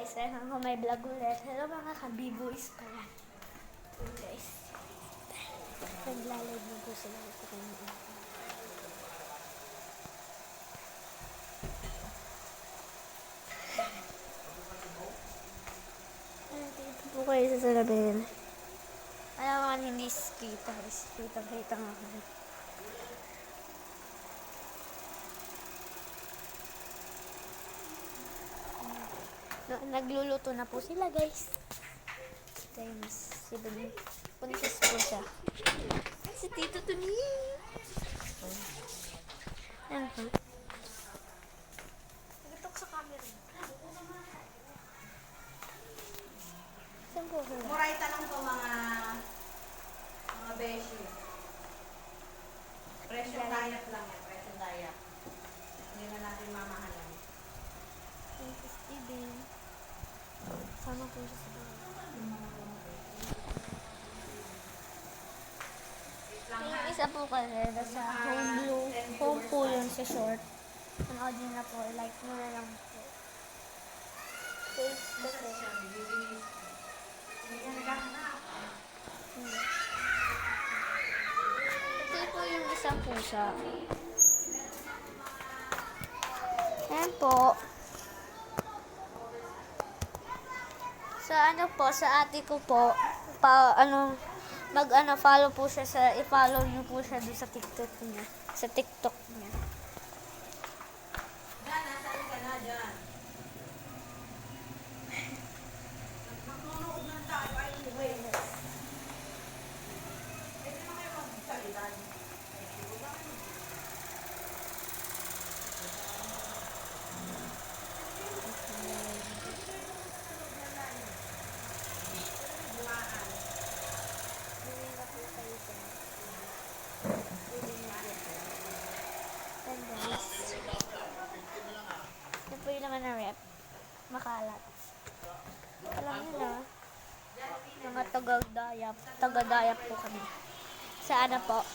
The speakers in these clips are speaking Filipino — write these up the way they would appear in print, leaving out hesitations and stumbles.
guys, welcome to my vlog ulit. Hello mga ka-B-boys pala. So guys, naglalay mo po sila ito kayo. Dito po kayo sa salamin. Alam naman hindi kita nga ako. Nagluluto na po sila guys. Times 7. Puntis po siya. Si Tito Tuni. Yan po. Nagatok sa camera. Saan po sila? Muray tanong po mga beshi. Presyo diet lang yan. Presyo diet. Hindi na natin mamahalan. Princess Steven. Sama po siya sa bahay. Yung isa po kasi, nasa home po yun sa short. Panood nyo na po, like mo na lang po. Face kasi. Ito po yung isang pusa. Ayan po. Sa ano po, sa ate ko po, follow po siya i-follow niyo po siya doon sa TikTok niya. Sa TikTok niya. Diyan, nasaan ka na dyan? Magnunood ng tayo ay iwi. Pwede na kayo magsalita. Ito po yung naman na rep. Makalat. Alam nyo na. Mga taga-dayap po kami. Sa ano po?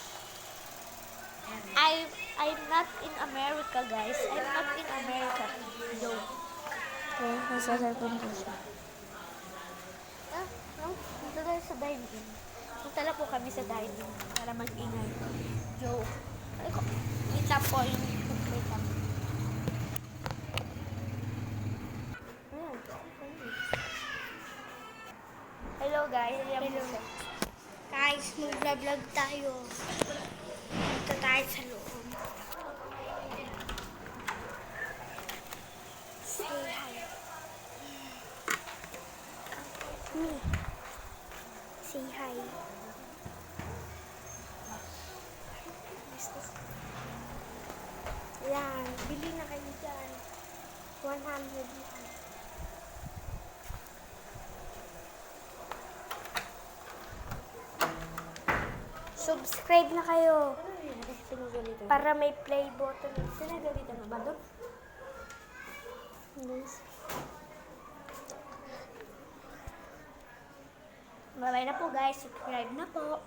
I'm not in America, guys. I'm not in America. Joke. Okay, nasa cellphone po siya. Punta tayo sa dining. Punta na po kami sa dining para mag-ingay. Joke. Ay ko, kita po yung makeup. Hello guys. Hello. Guys, mag-vlog tayo. Dito tayo sa loob. Say hi. Me. Say hi. Yan, bili na kayo dyan. 100 yan. Subscribe na kayo. Para may play button. Sinagalitan na ba doon? Yes. Bye-bye na po guys. Subscribe na po.